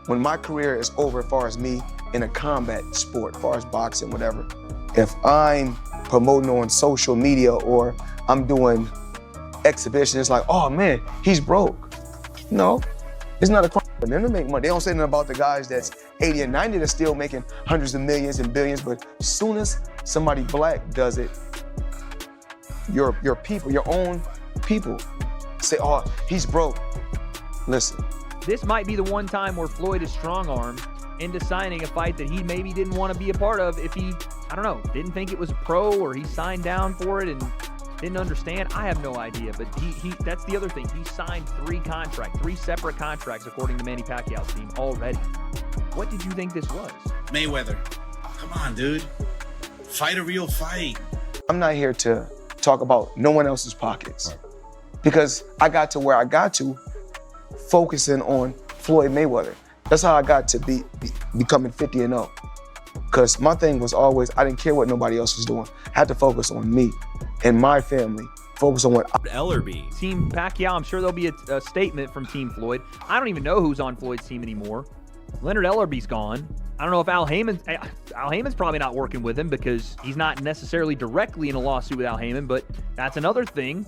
when my career is over, as far as me in a combat sport, as far as boxing, whatever, if I'm promoting on social media or I'm doing exhibitions, it's like, oh man, he's broke. No, it's not a crime for them to make money. They don't say nothing about the guys that's 80 and 90 that's still making hundreds of millions and billions, but as soon as somebody black does it, your people, your own people say, oh, he's broke. Listen. This might be the one time where Floyd is strong-armed into signing a fight that he maybe didn't want to be a part of if he, I don't know, didn't think it was pro or he signed down for it and didn't understand. I have no idea, but he that's the other thing. He signed three separate contracts according to Manny Pacquiao's team already. What did you think this was? Mayweather, come on, dude. Fight a real fight. I'm not here to talk about no one else's pockets because I got to where I got to focusing on Floyd Mayweather. That's how I got to becoming 50-0. Because my thing was always, I didn't care what nobody else was doing. I had to focus on me and my family. Focus on what Ellerby. Team Pacquiao, I'm sure there'll be a statement from Team Floyd. I don't even know who's on Floyd's team anymore. Leonard Ellerby's gone. I don't know if Al Heyman's probably not working with him because he's not necessarily directly in a lawsuit with Al Heyman, but that's another thing.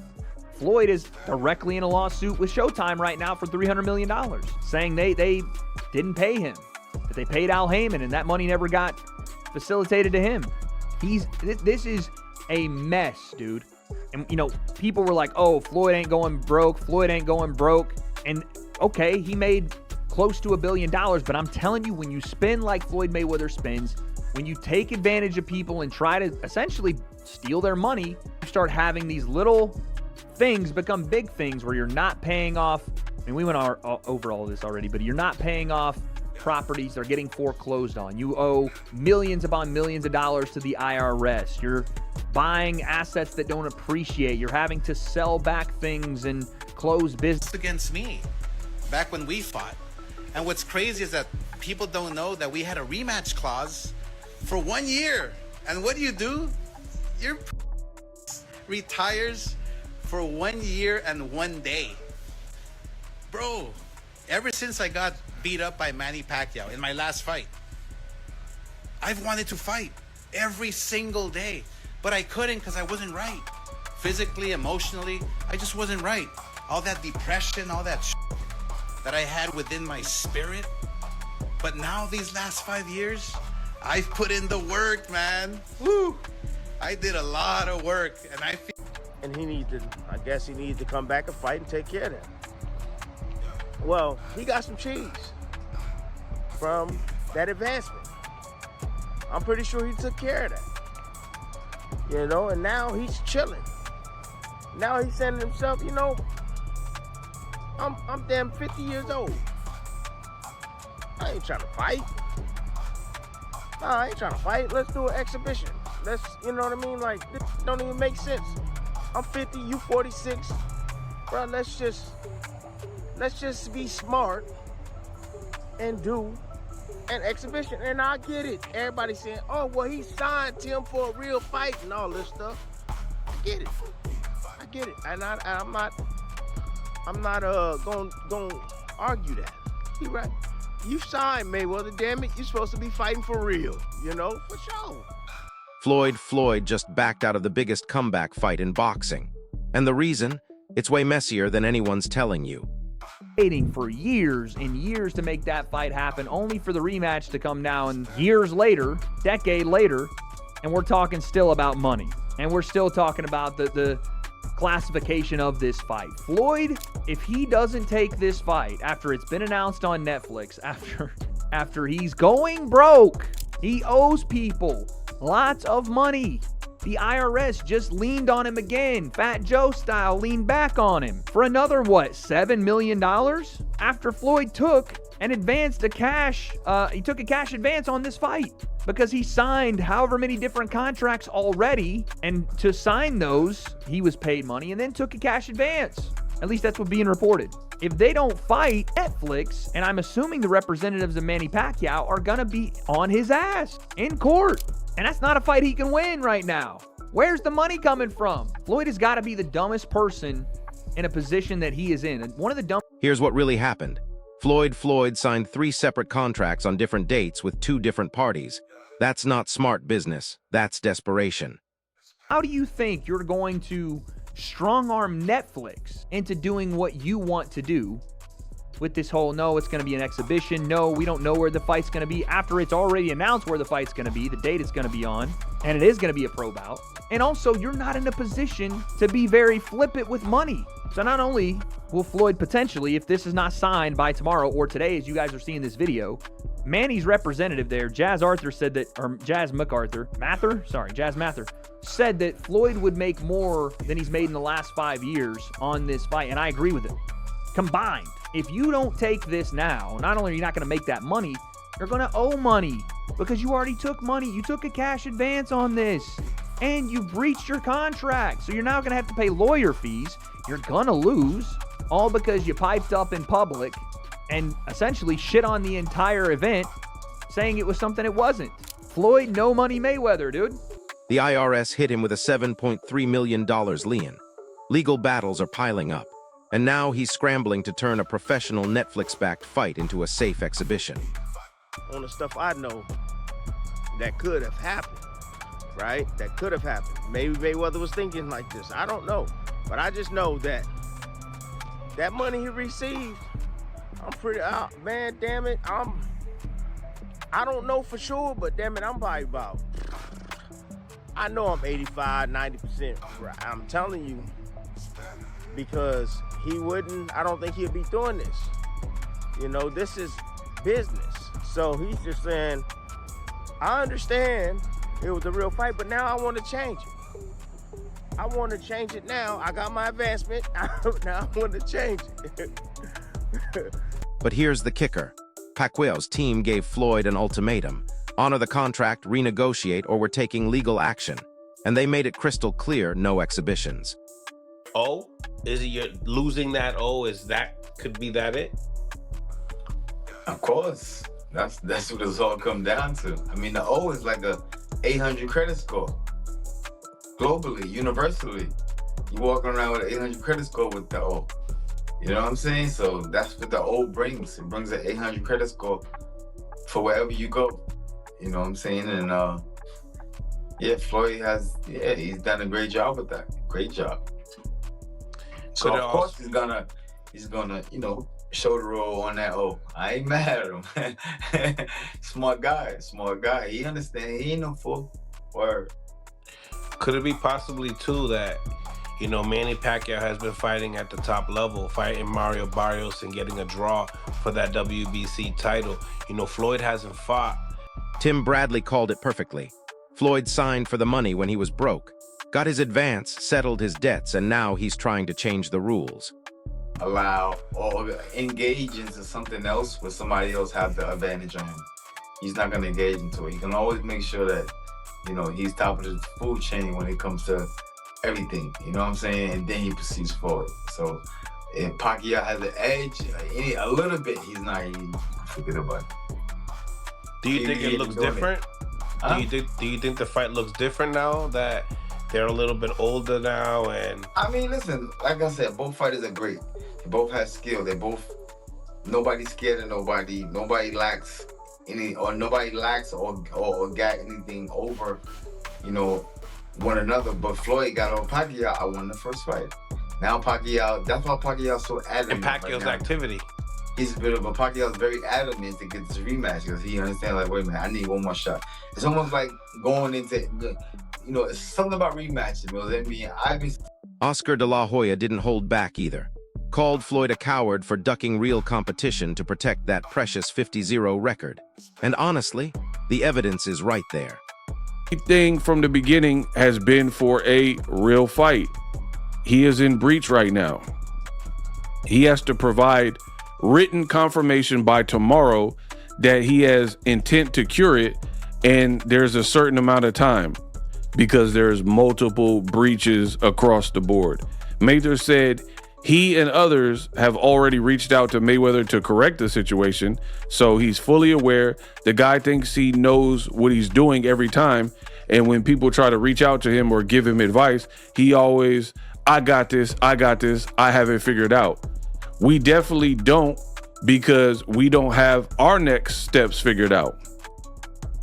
Floyd is directly in a lawsuit with Showtime right now for $300 million, saying they didn't pay him, that they paid Al Heyman, and that money never got facilitated to him. This is a mess, dude. And, you know, people were like, oh, Floyd ain't going broke. And, okay, he made close to $1 billion, but I'm telling you, when you spin like Floyd Mayweather spins, when you take advantage of people and try to essentially steal their money, you start having these little things become big things where you're not paying off. I mean, we went over all of this already, but you're not paying off properties that are getting foreclosed on. You owe millions upon millions of dollars to the IRS. You're buying assets that don't appreciate. You're having to sell back things and close business. Against me, back when we fought. And what's crazy is that people don't know that we had a rematch clause for 1 year. And what do? Your retires for 1 year and 1 day. Bro, ever since I got beat up by Manny Pacquiao in my last fight, I've wanted to fight every single day, but I couldn't because I wasn't right. Physically, emotionally, I just wasn't right. All that depression, all that that I had within my spirit. But now these last 5 years, I've put in the work, man. Woo! I did a lot of work, and I feel. And I guess he needs to come back and fight and take care of that. Well, he got some cheese from that advancement. I'm pretty sure he took care of that. You know, and now he's chilling. Now he's saying to himself, you know, I'm damn 50 years old. I ain't trying to fight. Nah, I ain't trying to fight. Let's do an exhibition. You know what I mean? Like, this don't even make sense. I'm 50, you 46. Bro, let's just be smart and do an exhibition. And I get it. Everybody saying, oh, well, he signed Tim for a real fight and all this stuff. I get it. And I'm not gonna argue that. You right. You signed Mayweather, damn it. You're supposed to be fighting for real, you know, for sure. Floyd just backed out of the biggest comeback fight in boxing. And the reason? It's way messier than anyone's telling you. Waiting for years and years to make that fight happen, only for the rematch to come now and years later, decade later, and we're talking still about money. And we're still talking about the classification of this fight. Floyd, if he doesn't take this fight after it's been announced on Netflix, after he's going broke, he owes people lots of money. The IRS just leaned on him again, Fat Joe style, leaned back on him for another, what, $7 million? After Floyd took an advance to cash, he took a cash advance on this fight because he signed however many different contracts already, and to sign those, he was paid money and then took a cash advance. At least that's what's being reported. If they don't fight, Netflix, and I'm assuming the representatives of Manny Pacquiao are gonna be on his ass in court. And that's not a fight he can win right now. Where's the money coming from? Floyd has got to be the dumbest person in a position that he is in. And one of the dumb. Here's what really happened. Floyd signed 3 separate contracts on different dates with 2 different parties. That's not smart business. That's desperation. How do you think you're going to strong-arm Netflix into doing what you want to do with this whole, no, it's going to be an exhibition, no, we don't know where the fight's going to be, after it's already announced where the fight's going to be, the date it's going to be on, and it is going to be a pro bout. And also, you're not in a position to be very flippant with money. So not only will Floyd potentially, if this is not signed by tomorrow or today as you guys are seeing this video, Manny's representative there, Jazz Mather, said that Floyd would make more than he's made in the last 5 years on this fight, and I agree with him. Combined, if you don't take this now, not only are you not going to make that money, you're going to owe money because you already took money. You took a cash advance on this, and you breached your contract, so you're now going to have to pay lawyer fees. You're going to lose, all because you piped up in public and essentially shit on the entire event, saying it was something it wasn't. Floyd No Money Mayweather, dude. The IRS hit him with a $7.3 million lien. Legal battles are piling up, and now he's scrambling to turn a professional Netflix-backed fight into a safe exhibition. On the stuff I know that could have happened, right? That could have happened. Maybe Mayweather was thinking like this. I don't know. But I just know that that money he received, I'm pretty, man, damn it, I don't know for sure, but damn it, I'm probably about, I know I'm 85, 90% right. I'm telling you, because he wouldn't, I don't think he'll be doing this. You know, this is business. So he's just saying, I understand it was a real fight, but now I want to change it. I want to change it now. I got my advancement. Now I want to change it. But here's the kicker. Pacquiao's team gave Floyd an ultimatum. Honor the contract, renegotiate, or we're taking legal action. And they made it crystal clear, no exhibitions. Oh, is it you're losing that? Oh, could be that it? Of course. That's what it's all come down to. I mean, the O is like a 800 credit score. Globally, universally. You walk around with an 800 credit score with the O. You know what I'm saying? So that's what the O brings. It brings an 800 credit score for wherever you go. You know what I'm saying? And yeah, Floyd he's done a great job with that. Great job. So of course he's gonna, you know, shoulder roll on that O. I ain't mad at him. Smart guy. He understand. He ain't no fool. Word. Could it be possibly too that, you know, Manny Pacquiao has been fighting at the top level, fighting Mario Barrios and getting a draw for that WBC title? You know, Floyd hasn't fought. Tim Bradley called it perfectly. Floyd signed for the money when he was broke, got his advance, settled his debts, and now he's trying to change the rules. Allow or engage into something else where somebody else have the advantage on him. He's not gonna engage into it. He can always make sure that, you know, he's top of the food chain when it comes to everything, you know what I'm saying? And then he proceeds forward. So if Pacquiao has an edge, a little bit, he's not, forget about it. Do you think it looks different? Huh? Do you think the fight looks different now that they're a little bit older now? And I mean, listen, like I said, both fighters are great. They both have skill. Nobody's scared of nobody. Nobody lacks or got anything over, you know, one another. But Floyd got on Pacquiao. I won the first fight. Now Pacquiao, that's why Pacquiao's so adamant. And Pacquiao's activity. He's a bit of a Pacquiao's very adamant to get this rematch because he understands, like, wait a minute, I need one more shot. It's almost like going into, you know, it's something about rematching. Oscar de la Hoya didn't hold back either. Called Floyd a coward for ducking real competition to protect that precious 50-0 record. And honestly, the evidence is right there. Everything from the beginning has been for a real fight. He is in breach right now. He has to provide written confirmation by tomorrow that he has intent to cure it, and there's a certain amount of time because there's multiple breaches across the board. Mather said he and others have already reached out to Mayweather to correct the situation, so he's fully aware. The guy thinks he knows what he's doing every time, and when people try to reach out to him or give him advice, he always, I got this, I have it figured out. We definitely don't because we don't have our next steps figured out,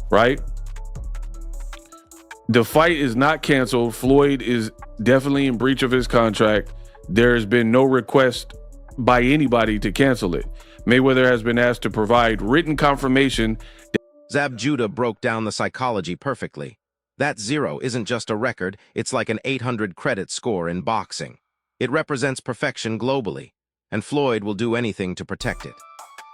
right? The fight is not canceled. Floyd is definitely in breach of his contract. There has been no request by anybody to cancel it. Mayweather has been asked to provide written confirmation. Zab Judah broke down the psychology perfectly. That 0 isn't just a record, it's like an 800 credit score in boxing. It represents perfection globally, and Floyd will do anything to protect it.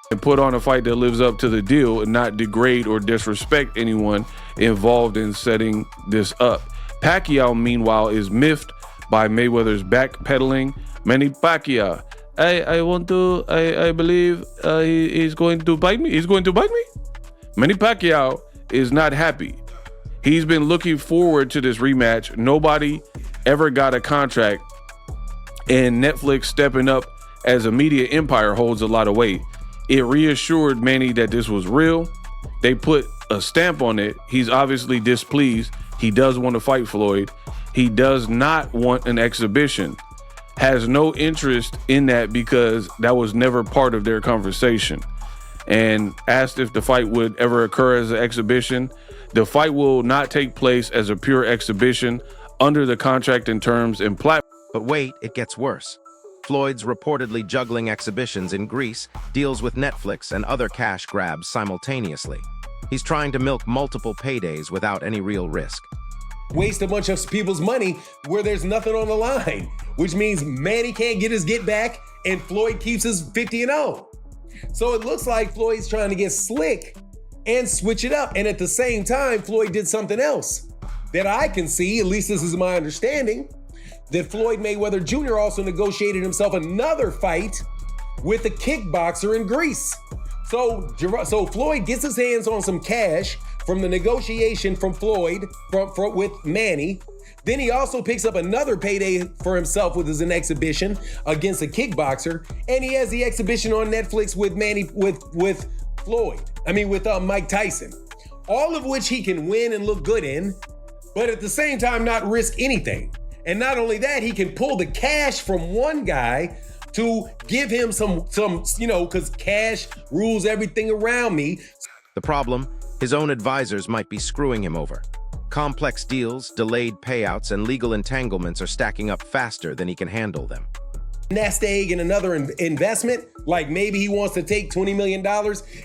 And put on a fight that lives up to the deal and not degrade or disrespect anyone involved in setting this up. Pacquiao, meanwhile, is miffed by Mayweather's backpedaling. Manny Pacquiao, I believe he's going to bite me. He's going to bite me? Manny Pacquiao is not happy. He's been looking forward to this rematch. Nobody ever got a contract, and Netflix stepping up as a media empire holds a lot of weight. It reassured Manny that this was real. They put a stamp on it. He's obviously displeased. He does want to fight Floyd. He does not want an exhibition. Has no interest in that because that was never part of their conversation. And asked if the fight would ever occur as an exhibition. The fight will not take place as a pure exhibition under the contract and terms and platform. But wait, it gets worse. Floyd's reportedly juggling exhibitions in Greece, deals with Netflix and other cash grabs simultaneously. He's trying to milk multiple paydays without any real risk. Waste a bunch of people's money where there's nothing on the line, which means Manny can't get his get back and Floyd keeps his 50-0. So it looks like Floyd's trying to get slick and switch it up. And at the same time, Floyd did something else that I can see, at least this is my understanding, that Floyd Mayweather Jr. also negotiated himself another fight with a kickboxer in Greece. So Floyd gets his hands on some cash from the negotiation from Floyd with Manny. Then he also picks up another payday for himself with an exhibition against a kickboxer, and he has the exhibition on Netflix with Mike Tyson. All of which he can win and look good in, but at the same time not risk anything. And not only that, he can pull the cash from one guy to give him some, because cash rules everything around me. The problem, his own advisors might be screwing him over. Complex deals, delayed payouts, and legal entanglements are stacking up faster than he can handle them. Nest egg in another investment, like maybe he wants to take $20 million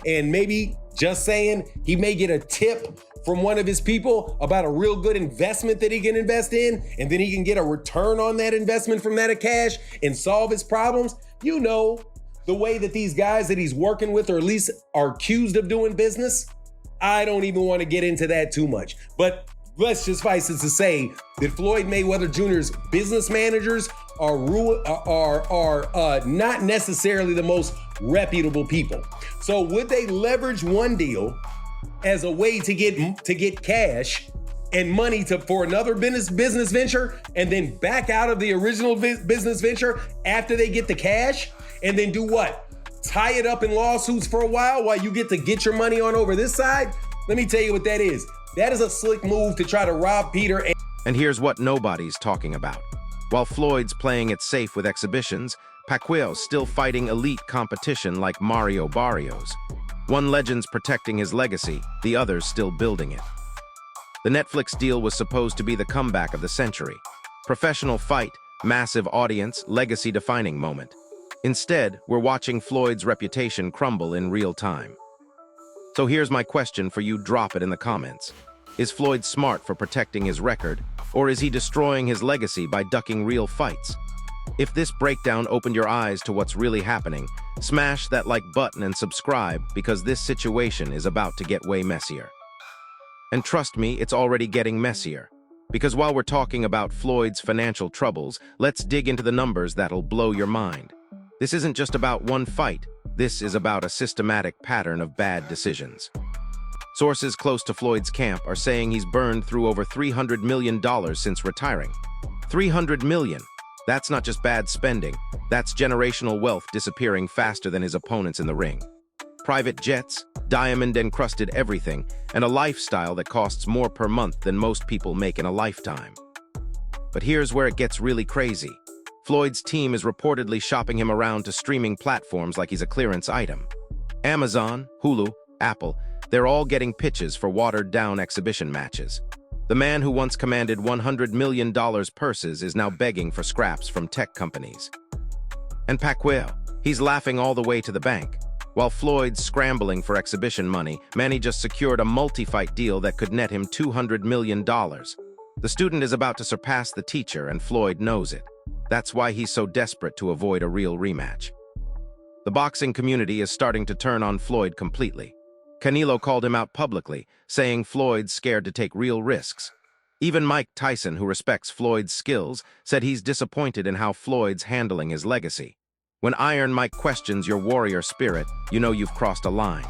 and maybe, just saying, he may get a tip from one of his people about a real good investment that he can invest in, and then he can get a return on that investment from that cash and solve his problems. You know, the way that these guys that he's working with, or at least are accused of doing business. I don't even want to get into that too much, but let's just suffice it to say that Floyd Mayweather Jr.'s business managers are not necessarily the most reputable people. So would they leverage one deal as a way to get cash and money for another business venture, and then back out of the original business venture after they get the cash, and then do what? Tie it up in lawsuits for a while you get your money on over this side? Let me tell you what that is. That is a slick move to try to rob Peter. And here's what nobody's talking about. While Floyd's playing it safe with exhibitions, Pacquiao's still fighting elite competition like Mario Barrios. One legend's protecting his legacy, the other's still building it. The Netflix deal was supposed to be the comeback of the century. Professional fight, massive audience, legacy-defining moment. Instead, we're watching Floyd's reputation crumble in real time. So here's my question for you, drop it in the comments. Is Floyd smart for protecting his record, or is he destroying his legacy by ducking real fights? If this breakdown opened your eyes to what's really happening, smash that like button and subscribe, because this situation is about to get way messier. And trust me, it's already getting messier. Because while we're talking about Floyd's financial troubles, let's dig into the numbers that'll blow your mind. This isn't just about one fight. This is about a systematic pattern of bad decisions. Sources close to Floyd's camp are saying he's burned through over $300 million since retiring. $300 million. That's not just bad spending. That's generational wealth disappearing faster than his opponents in the ring. Private jets, diamond-encrusted everything, and a lifestyle that costs more per month than most people make in a lifetime. But here's where it gets really crazy. Floyd's team is reportedly shopping him around to streaming platforms like he's a clearance item. Amazon, Hulu, Apple, they're all getting pitches for watered-down exhibition matches. The man who once commanded $100 million purses is now begging for scraps from tech companies. And Pacquiao, he's laughing all the way to the bank. While Floyd's scrambling for exhibition money, Manny just secured a multi-fight deal that could net him $200 million. The student is about to surpass the teacher, and Floyd knows it. That's why he's so desperate to avoid a real rematch. The boxing community is starting to turn on Floyd completely. Canelo called him out publicly, saying Floyd's scared to take real risks. Even Mike Tyson, who respects Floyd's skills, said he's disappointed in how Floyd's handling his legacy. When Iron Mike questions your warrior spirit, you know you've crossed a line.